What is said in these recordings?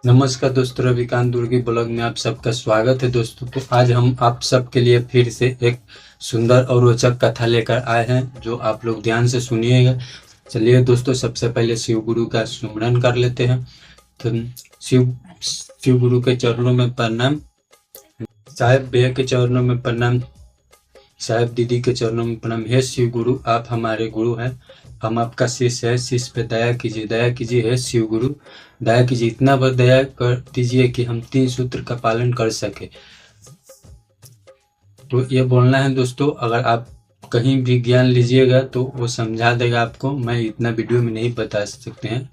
नमस्कार दोस्तों, रविकांत दुर्गी ब्लॉग में आप सबका स्वागत है। दोस्तों तो आज हम आप सबके लिए फिर से एक सुंदर और रोचक कथा लेकर आए हैं, जो आप लोग ध्यान से सुनिएगा। चलिए दोस्तों, सबसे पहले शिव गुरु का सुमिरन कर लेते हैं। तो शिव गुरु के चरणों में प्रणाम, साहेब भैया के चरणों में प्रणाम, साहेब दीदी के चरणों में प्रणाम। हे शिव गुरु, आप हमारे गुरु हैं, हम आपका शिष्य है, शिष्य पे दया कीजिए, दया कीजिए। हे शिव गुरु, दया कीजिए, इतना बस दया कर दीजिए कि हम 3 सूत्र का पालन कर सके। तो ये बोलना है दोस्तों। अगर आप कहीं भी ज्ञान लीजिएगा तो वो समझा देगा आपको, मैं इतना वीडियो में नहीं बता सकते हैं,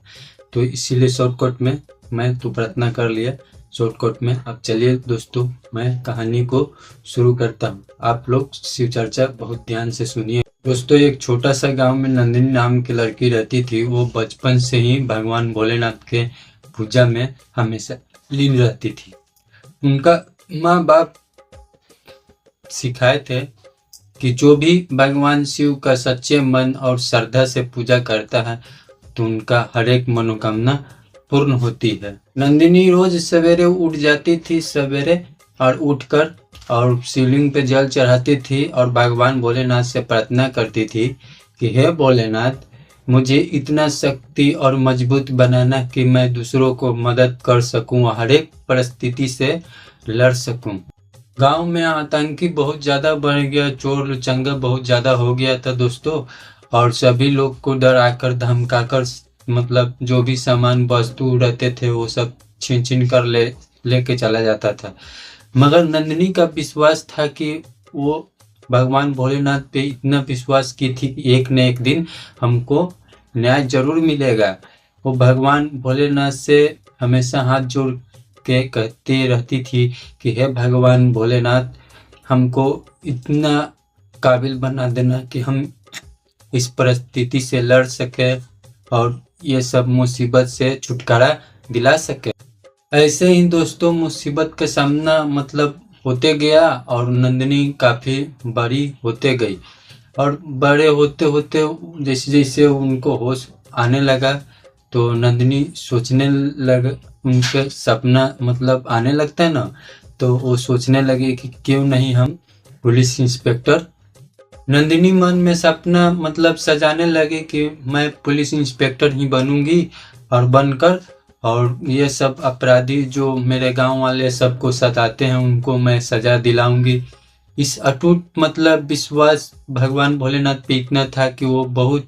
तो इसीलिए शॉर्टकट में मैं तो प्रार्थना कर लिया शॉर्टकट में। अब चलिए दोस्तों, मैं कहानी को शुरू करता हूँ। आप लोग शिव चर्चा बहुत ध्यान से सुनिए। दोस्तों, एक छोटा सा गांव में नंदिनी नाम की लड़की रहती थी। वो बचपन से ही भगवान भोलेनाथ के पूजा में हमेशा लीन रहती थी। उनका माँ बाप सिखाए थे कि जो भी भगवान शिव का सच्चे मन और श्रद्धा से पूजा करता है तो उनका हर एक मनोकामना पूर्ण होती है। नंदिनी रोज सवेरे उठ जाती थी सवेरे और उठकर और शिवलिंग पे जल चढ़ाती थी और भगवान भोलेनाथ से प्रार्थना करती थी कि हे भोलेनाथ, मुझे इतना शक्ति और मजबूत बनाना कि मैं दूसरों को मदद कर सकूं, हर एक परिस्थिति से लड़ सकूं। गांव में आतंकी बहुत ज़्यादा बढ़ गया, चोर चंगा बहुत ज़्यादा हो गया था दोस्तों, और सभी लोग को डराकर धमकाकर मतलब जो भी सामान वस्तु रहते थे वो सब छीन छीन कर लेके चला जाता था। मगर नंदिनी का विश्वास था कि वो भगवान भोलेनाथ पे इतना विश्वास की थी कि एक न एक दिन हमको न्याय जरूर मिलेगा। वो भगवान भोलेनाथ से हमेशा हाथ जोड़ के कहती रहती थी कि हे भगवान भोलेनाथ, हमको इतना काबिल बना देना कि हम इस परिस्थिति से लड़ सके और ये सब मुसीबत से छुटकारा दिला सके। ऐसे ही दोस्तों मुसीबत का सामना मतलब होते गया और नंदिनी काफ़ी बड़ी होते गई। और बड़े होते होते जैसे जैसे उनको होश आने लगा तो नंदिनी सोचने लग, उनके सपना मतलब आने लगता है ना, तो वो सोचने लगे कि क्यों नहीं हम पुलिस इंस्पेक्टर। नंदिनी मन में सपना मतलब सजाने लगे कि मैं पुलिस इंस्पेक्टर ही बनूंगी और बनकर और ये सब अपराधी जो मेरे गांव वाले सबको सताते हैं उनको मैं सजा दिलाऊंगी। इस अटूट मतलब विश्वास भगवान भोलेनाथ पे इतना था कि वो बहुत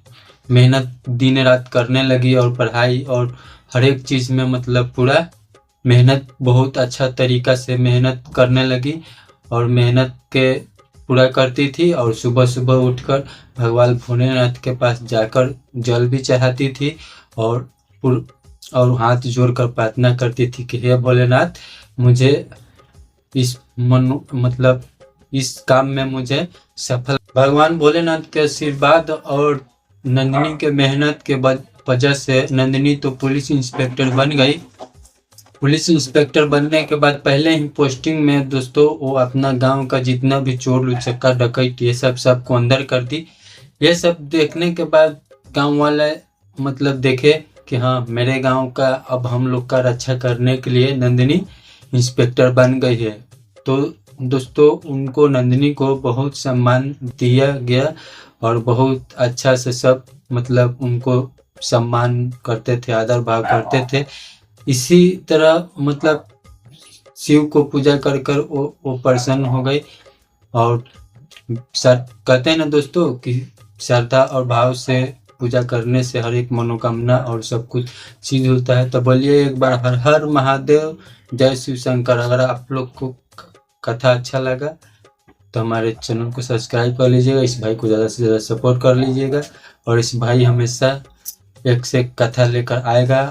मेहनत दिन रात करने लगी और पढ़ाई और हर एक चीज़ में मतलब पूरा मेहनत बहुत अच्छा तरीका से मेहनत करने लगी और मेहनत के पूरा करती थी। और सुबह सुबह उठकर भगवान भोलेनाथ के पास जाकर जल भी चढ़ाती थी और हाथ जोड़कर प्रार्थना करती थी कि हे भोलेनाथ, मुझे इस मतलब इस काम में मुझे सफल। भगवान भोलेनाथ के आशीर्वाद और नंदिनी के मेहनत के वजह से नंदिनी तो पुलिस इंस्पेक्टर बन गई। पुलिस इंस्पेक्टर बनने के बाद पहले ही पोस्टिंग में दोस्तों वो अपना गांव का जितना भी चोर लुचक्का डकैत ये सबको अंदर कर दी। ये सब देखने के बाद गांव वाले मतलब देखे कि हाँ, मेरे गांव का अब हम लोग का रक्षा करने के लिए नंदिनी इंस्पेक्टर बन गई है। तो दोस्तों उनको नंदिनी को बहुत सम्मान दिया गया और बहुत अच्छा से सब मतलब उनको सम्मान करते थे, आदर भाव करते थे। इसी तरह मतलब शिव को पूजा कर कर वो प्रसन्न हो गई। और कहते हैं ना दोस्तों कि श्रद्धा और भाव से पूजा करने से हर एक मनोकामना और सब कुछ चीज होता है। तो बोलिए एक बार हर हर महादेव, जय शिव शंकर। अगर आप लोग को कथा अच्छा लगा तो हमारे चैनल को सब्सक्राइब कर लीजिएगा, इस भाई को ज़्यादा से ज़्यादा सपोर्ट कर लीजिएगा और इस भाई हमेशा एक से एक कथा लेकर आएगा